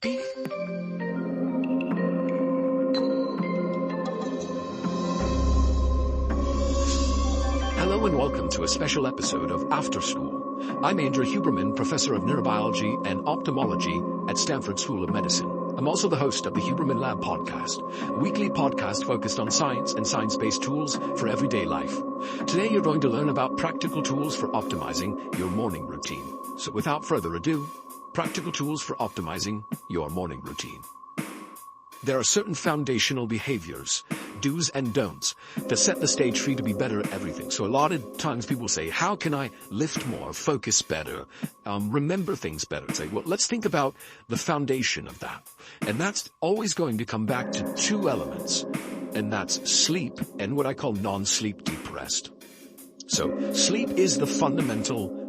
Hello and welcome to a special episode of After School. I'm Andrew Huberman, Professor of Neurobiology and Ophthalmology at Stanford School of Medicine. I'm also the host of the Huberman Lab podcast, a weekly podcast focused on science and science-based tools for everyday life. Today you're going to learn about practical tools for optimizing your morning routine. So without further ado, practical tools for optimizing your morning routine. There are certain foundational behaviors, do's and don'ts, that set the stage for you to be better at everything. So a lot of times people say, how can I lift more, focus better, remember things better? Say, well, let's think about the foundation of that. And that's always going to come back to two elements, and that's sleep and what I call non-sleep deep rest. So sleep is the fundamental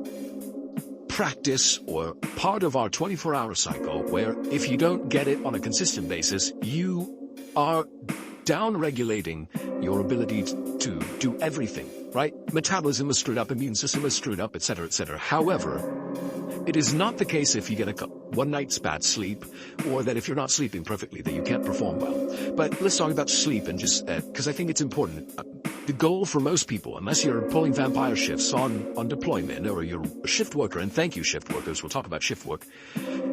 practice or part of our 24-hour cycle where if you don't get it on a consistent basis, you are down-regulating your ability to do everything, right? Metabolism is screwed up, immune system is screwed up, etc., etc. However, it is not the case if you get a one night's bad sleep, or that if you're not sleeping perfectly that you can't perform well. But let's talk about sleep and just, because I think it's important. The goal for most people, unless you're pulling vampire shifts on deployment or you're a shift worker, and thank you shift workers, we'll talk about shift work,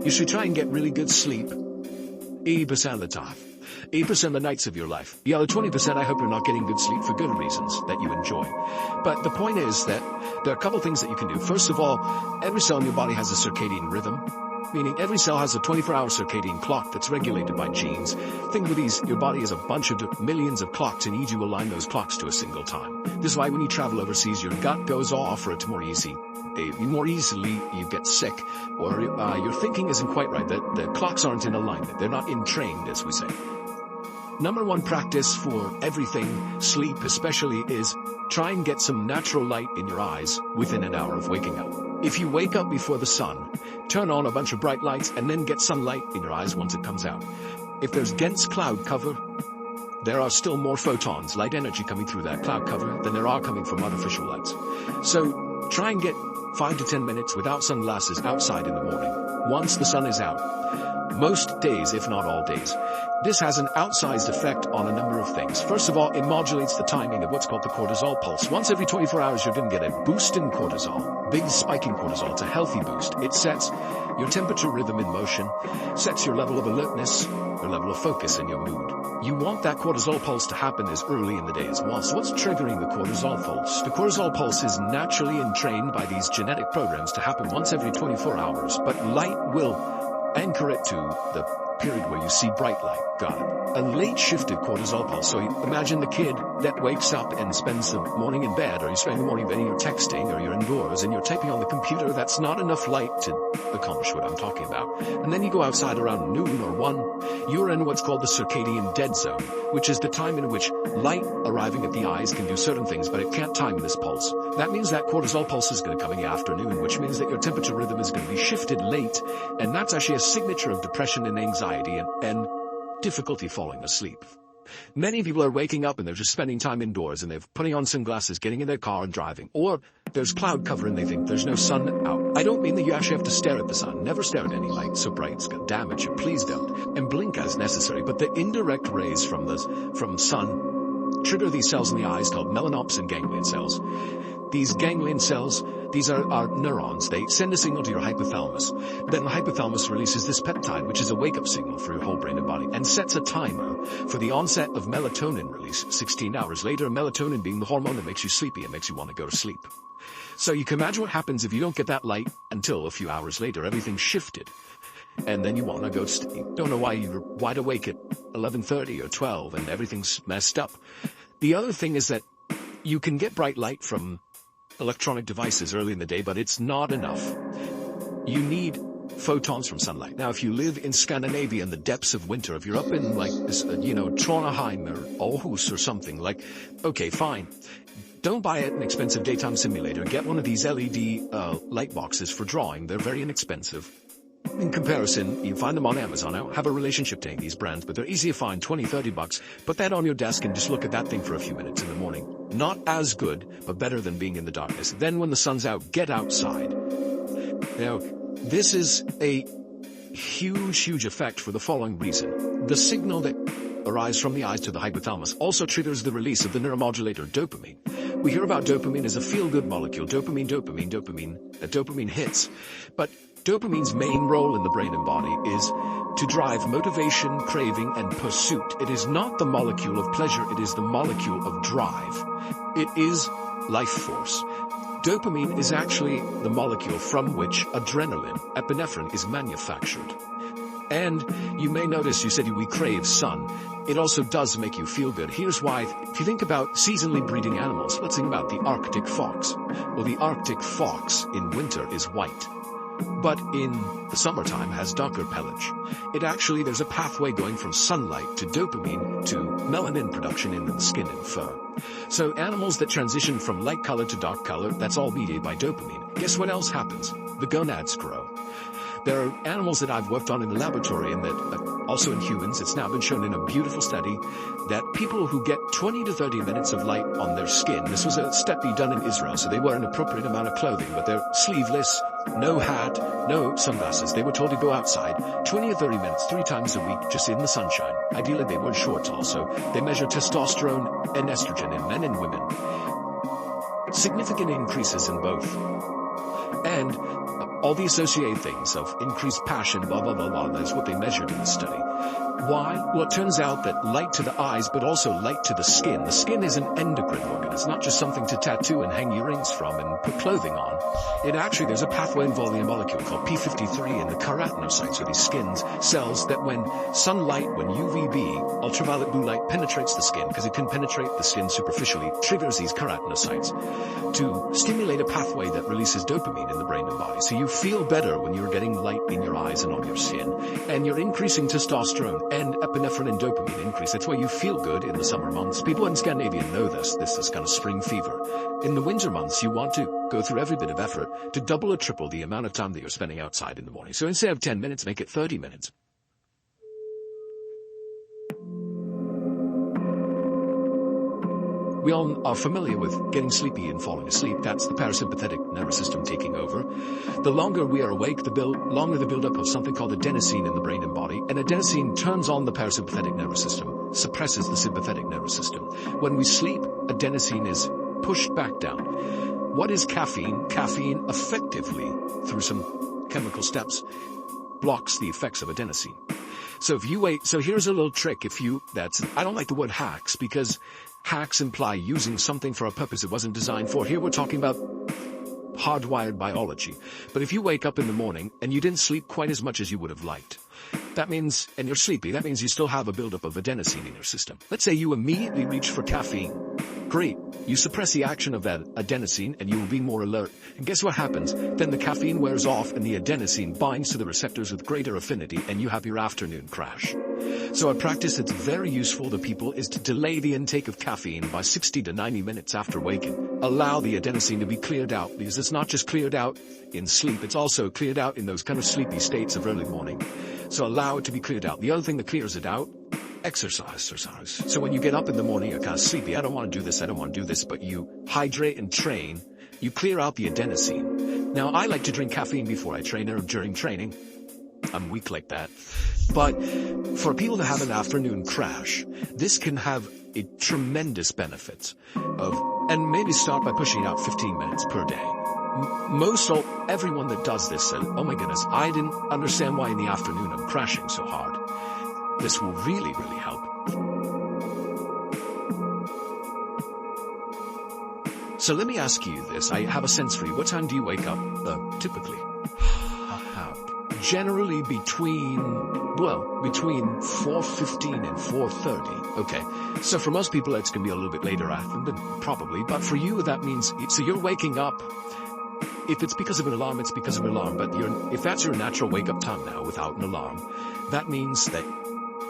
you should try and get really good sleep 80% of the time. 80% of the nights of your life. The other 20%, I hope you're not getting good sleep for good reasons that you enjoy. But the point is that there are a couple things that you can do. First of all, every cell in your body has a circadian rhythm, meaning every cell has a 24-hour circadian clock that's regulated by genes. Think of these, your body has a bunch of millions of clocks and needs you to align those clocks to a single time. This is why when you travel overseas, your gut goes off or it's more easily you get sick, or your thinking isn't quite right, that the clocks aren't in alignment. They're not entrained, as we say. Number one practice for everything, sleep especially, is try and get some natural light in your eyes within an hour of waking up. If you wake up before the sun, turn on a bunch of bright lights and then get sunlight in your eyes once it comes out. If there's dense cloud cover, there are still more photons, light energy coming through that cloud cover than there are coming from artificial lights. So try and get 5 to 10 minutes without sunglasses outside in the morning, once the sun is out. Most days, if not all days. This has an outsized effect on a number of things. First of all, it modulates the timing of what's called the cortisol pulse. Once every 24 hours, you're going to get a boost in cortisol, big spike in cortisol. It's a healthy boost. It sets your temperature rhythm in motion, sets your level of alertness, your level of focus, and your mood. You want that cortisol pulse to happen as early in the day as well. So what's triggering the cortisol pulse? The cortisol pulse is naturally entrained by these genetic programs to happen once every 24 hours, but light will anchor it to the period where you see bright light. Got it. A late shifted cortisol pulse. So imagine the kid that wakes up and spends the morning in bed, or you spend the morning in bed and you're texting, or you're indoors and you're typing on the computer. That's not enough light to accomplish what I'm talking about. And then you go outside around noon or 1, you're in what's called the circadian dead zone, which is the time in which light arriving at the eyes can do certain things, but it can't time this pulse. That means that cortisol pulse is going to come in the afternoon, which means that your temperature rhythm is going to be shifted late, and that's actually a signature of depression and anxiety and difficulty falling asleep. Many people are waking up and they're just spending time indoors and they're putting on sunglasses, getting in their car and driving. Or there's cloud cover and they think there's no sun out. I don't mean that you actually have to stare at the sun. Never stare at any light so bright it's going to damage you. Please don't. And blink as necessary. But the indirect rays from sun trigger these cells in the eyes called melanopsin ganglion cells. These ganglion cells, these are neurons. They send a signal to your hypothalamus. Then the hypothalamus releases this peptide, which is a wake-up signal for your whole brain and body, and sets a timer for the onset of melatonin release 16 hours later, melatonin being the hormone that makes you sleepy and makes you want to go to sleep. So you can imagine what happens if you don't get that light until a few hours later. Everything's shifted. And then you want to go to sleep. Don't know why you're wide awake at 11:30 or 12 and everything's messed up. The other thing is that you can get bright light from electronic devices early in the day, but it's not enough. You need photons from sunlight. Now, if you live in Scandinavia in the depths of winter, if you're up in like this, Trondheim or Aarhus or something, like, okay, fine. Don't buy an expensive daytime simulator. Get one of these LED light boxes for drawing. They're very inexpensive. In comparison, you find them on Amazon. I don't have a relationship to any of these brands, but they're easy to find, $20-$30. Put that on your desk and just look at that thing for a few minutes in the morning. Not as good, but better than being in the darkness. Then when the sun's out, get outside. Now, this is a huge effect for the following reason. The signal that arises from the eyes to the hypothalamus also triggers the release of the neuromodulator dopamine. We hear about dopamine as a feel-good molecule. Dopamine hits. But dopamine's main role in the brain and body is to drive motivation, craving, and pursuit. It is not the molecule of pleasure, it is the molecule of drive. It is life force. Dopamine is actually the molecule from which adrenaline, epinephrine, is manufactured. And you may notice you said we crave sun. It also does make you feel good. Here's why. If you think about seasonally breeding animals, let's think about the Arctic fox. Well, the Arctic fox in winter is white, but in the summertime has darker pelage. There's a pathway going from sunlight to dopamine to melanin production in the skin and fur. So animals that transition from light color to dark color, that's all mediated by dopamine. Guess what else happens? The gonads grow. There are animals that I've worked on in the laboratory and that also in humans, it's now been shown in a beautiful study that people who get 20 to 30 minutes of light on their skin, this was a study done in Israel, so they wear an appropriate amount of clothing, but they're sleeveless, no hat, no sunglasses. They were told to go outside 20 or 30 minutes, 3 times a week, just in the sunshine. Ideally, they wear shorts also. They measure testosterone and estrogen in men and women. Significant increases in both. And all the associated things of increased passion, blah, blah, blah, blah, that's what they measured in the study. Why? Well, it turns out that light to the eyes, but also light to the skin. The skin is an endocrine organ. It's not just something to tattoo and hang earrings from and put clothing on. There's a pathway involving a molecule called P53 in the keratinocytes, or these skin cells that when sunlight, when UVB, ultraviolet blue light, penetrates the skin, because it can penetrate the skin superficially, triggers these keratinocytes to stimulate a pathway that releases dopamine in the brain and body. So you feel better when you're getting light in your eyes and on your skin, and you're increasing testosterone and epinephrine and dopamine increase. That's why you feel good in the summer months. People in Scandinavia know this is kind of spring fever. In the winter months, you want to go through every bit of effort to double or triple the amount of time that you're spending outside in the morning. So instead of 10 minutes, make it 30 minutes. We all are familiar with getting sleepy and falling asleep. That's the parasympathetic nervous system taking over. The longer we are awake, the longer the buildup of something called adenosine in the brain and body. And adenosine turns on the parasympathetic nervous system, suppresses the sympathetic nervous system. When we sleep, adenosine is pushed back down. What is caffeine? Caffeine effectively, through some chemical steps, blocks the effects of adenosine. So if you wait, so here's a little trick. I don't like the word hacks because hacks imply using something for a purpose it wasn't designed for. Here we're talking about hardwired biology. But if you wake up in the morning and you didn't sleep quite as much as you would have liked, that means, and you're sleepy, that means you still have a buildup of adenosine in your system. Let's say you immediately reach for caffeine. Great. You suppress the action of that adenosine and you will be more alert. And guess what happens? Then the caffeine wears off and the adenosine binds to the receptors with greater affinity and you have your afternoon crash. So a practice that's very useful to people is to delay the intake of caffeine by 60 to 90 minutes after waking. Allow the adenosine to be cleared out, because it's not just cleared out in sleep, it's also cleared out in those kind of sleepy states of early morning. So allow it to be cleared out. The other thing that clears it out, exercise. So when you get up in the morning, you're kind of sleepy. I don't want to do this, but you hydrate and train. You clear out the adenosine. Now, I like to drink caffeine before I train or during training. I'm weak like that. But for people to have an afternoon crash, this can have a tremendous benefit and maybe start by pushing out 15 minutes per day. Everyone that does this said, oh my goodness, I didn't understand why in the afternoon I'm crashing so hard. This will really, really help. So let me ask you this. I have a sense for you. What time do you wake up, typically? Generally between 4:15 and 4:30. Okay. So for most people, it's going to be a little bit later after, probably. But for you, that means, so you're waking up. If it's because of an alarm, it's because of an alarm. But if that's your natural wake-up time now without an alarm, that means that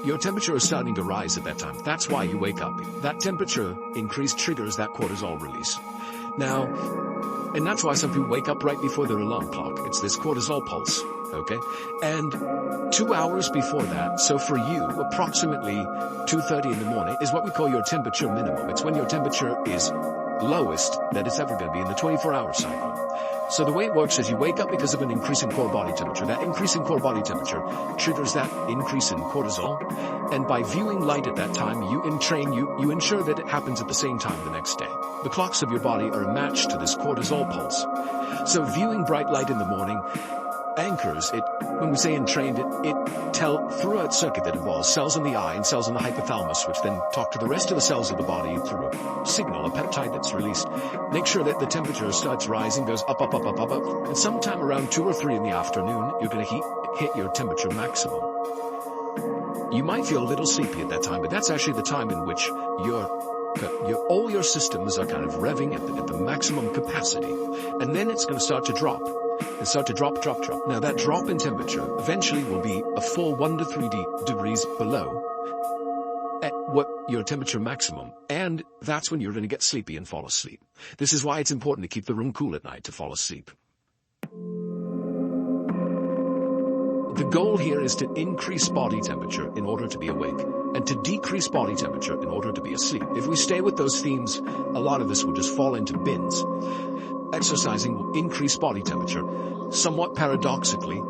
your temperature is starting to rise at that time. That's why you wake up. That temperature increase triggers that cortisol release. Now, and that's why some people wake up right before their alarm clock. It's this cortisol pulse, okay? And 2 hours before that, so for you, approximately 2:30 in the morning, is what we call your temperature minimum. It's when your temperature is lowest that it's ever going to be in the 24-hour cycle. So the way it works is you wake up because of an increase in core body temperature. That increase in core body temperature triggers that increase in cortisol. And by viewing light at that time, you ensure that it happens at the same time the next day. The clocks of your body are matched to this cortisol pulse. So viewing bright light in the morning anchors it. When we say entrained, through a circuit that involves cells in the eye and cells in the hypothalamus, which then talk to the rest of the cells of the body through a signal, a peptide that's released. Make sure that the temperature starts rising, goes up, up, up, up, up, up, and sometime around 2 or 3 in the afternoon, you're going to hit your temperature maximum. You might feel a little sleepy at that time, but that's actually the time in which all your systems are kind of revving at the maximum capacity, and then it's going to start to drop. And start to drop. Now that drop in temperature eventually will be a full 1 to 3 degrees below at what your temperature maximum. And that's when you're going to get sleepy and fall asleep. This is why it's important to keep the room cool at night to fall asleep. The goal here is to increase body temperature in order to be awake, and to decrease body temperature in order to be asleep. If we stay with those themes, a lot of this will just fall into bins. Exercising will increase body temperature. Somewhat paradoxically,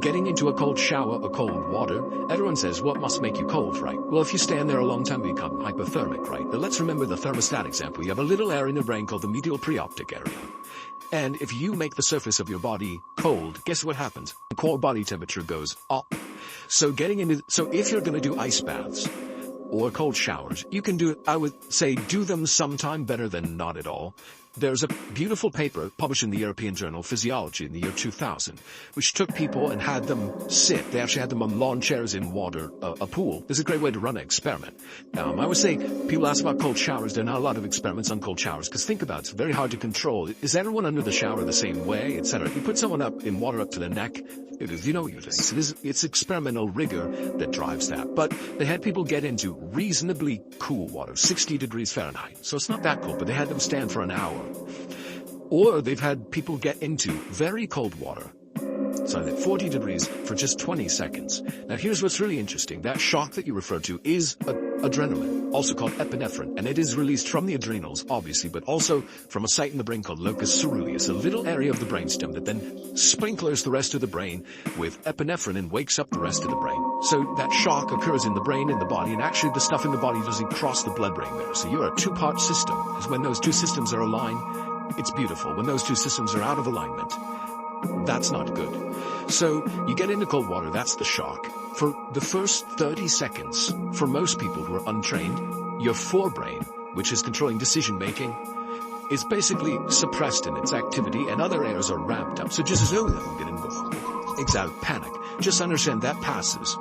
getting into a cold shower or cold water, everyone says, well, it must make you cold, right? Well, if you stand there a long time, you become hypothermic, right? But let's remember the thermostat example. You have a little area in the brain called the medial preoptic area. And if you make the surface of your body cold, guess what happens? The core body temperature goes up. So if you're going to do ice baths or cold showers, you can I would say do them sometime, better than not at all. There's a beautiful paper published in the European Journal of Physiology in the year 2000, which took people and had them sit. They actually had them on lawn chairs in water, a pool. This is a great way to run an experiment. I would say people ask about cold showers. There are not a lot of experiments on cold showers, because think about it, it's very hard to control. Is everyone under the shower the same way, etc.? You put someone up in water up to the neck, you know what you're doing. So it's experimental rigor that drives that. But they had people get into reasonably cool water, 60 degrees Fahrenheit. So it's not that cold, but they had them stand for an hour. Or they've had people get into very cold water, so that 40 degrees for just 20 seconds. Now here's what's really interesting. That shock that you referred to is adrenaline, also called epinephrine, and it is released from the adrenals, obviously, but also from a site in the brain called locus ceruleus, a little area of the brainstem that then sprinklers the rest of the brain with epinephrine and wakes up the rest of the brain. So that shock occurs in the brain, in the body, and actually the stuff in the body doesn't cross the blood-brain barrier. So you're a two-part system. Because when those two systems are aligned, it's beautiful. When those two systems are out of alignment, that's not good. So you get into cold water, that's the shock. For the first 30 seconds, for most people who are untrained, your forebrain, which is controlling decision making, is basically suppressed in its activity, and other areas are ramped up. So just as though I'm getting excited, panic. Just understand that passes.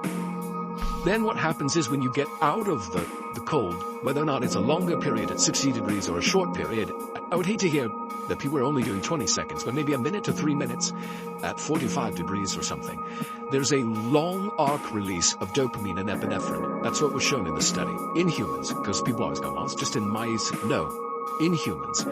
Then what happens is when you get out of the cold, whether or not it's a longer period at 60 degrees or a short period, I would hate to hear that people are only doing 20 seconds, but maybe a minute to 3 minutes at 45 degrees or something. There's a long arc release of dopamine and epinephrine. That's what was shown in the study. In humans, because people always go, well, it's just in mice. No, in humans.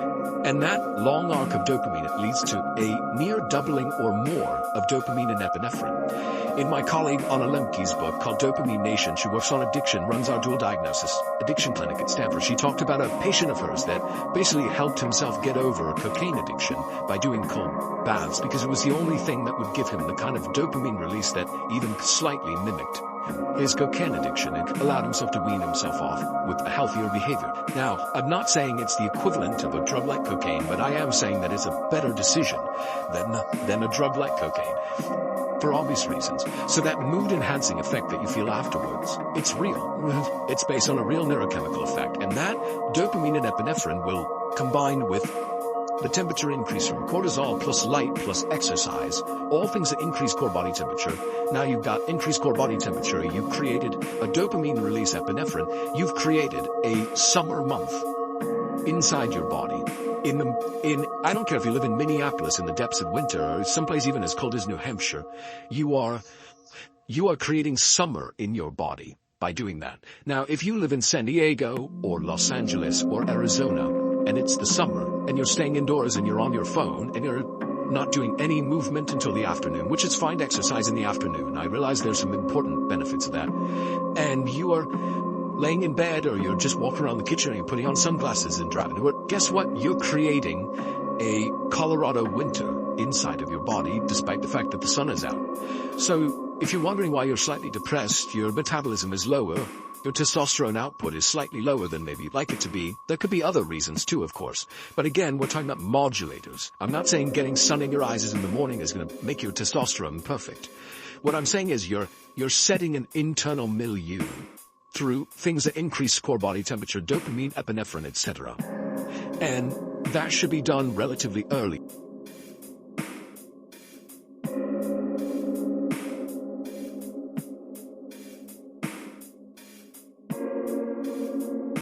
And that long arc of dopamine, it leads to a near doubling or more of dopamine and epinephrine. In my colleague Anna Lemke's book called Dopamine Nation, she works on addiction, runs our dual diagnosis addiction clinic at Stanford. She talked about a patient of hers that basically helped himself get over a cocaine addiction by doing cold baths, because it was the only thing that would give him the kind of dopamine release that even slightly mimicked his cocaine addiction, and allowed himself to wean himself off with a healthier behavior. Now, I'm not saying it's the equivalent of a drug like cocaine, but I am saying that it's a better decision than a drug like cocaine, for obvious reasons. So that mood-enhancing effect that you feel afterwards, it's real. It's based on a real neurochemical effect, and that dopamine and epinephrine will combine with the temperature increase from cortisol plus light plus exercise, all things that increase core body temperature. Now you've got increased core body temperature, you've created a dopamine release epinephrine, you've created a summer month inside your body. I don't care if you live in Minneapolis in the depths of winter or someplace even as cold as New Hampshire, you are creating summer in your body by doing that. Now, if you live in San Diego or Los Angeles or Arizona, and it's the summer, and you're staying indoors and you're on your phone, and you're not doing any movement until the afternoon, which is fine to exercise in the afternoon. I realize there's some important benefits of that. And you are laying in bed, or you're just walking around the kitchen and you're putting on sunglasses and driving to work. guess what? You're creating a Colorado winter inside of your body, despite the fact that the sun is out. So if you're wondering why you're slightly depressed, your metabolism is lower, your testosterone output is slightly lower than maybe you'd like it to be. There could be other reasons too, of course. But again, we're talking about modulators. I'm not saying getting sun in your eyes in the morning is going to make your testosterone perfect. What I'm saying is you're setting an internal milieu through things that increase core body temperature, dopamine, epinephrine, etc. And that should be done relatively early.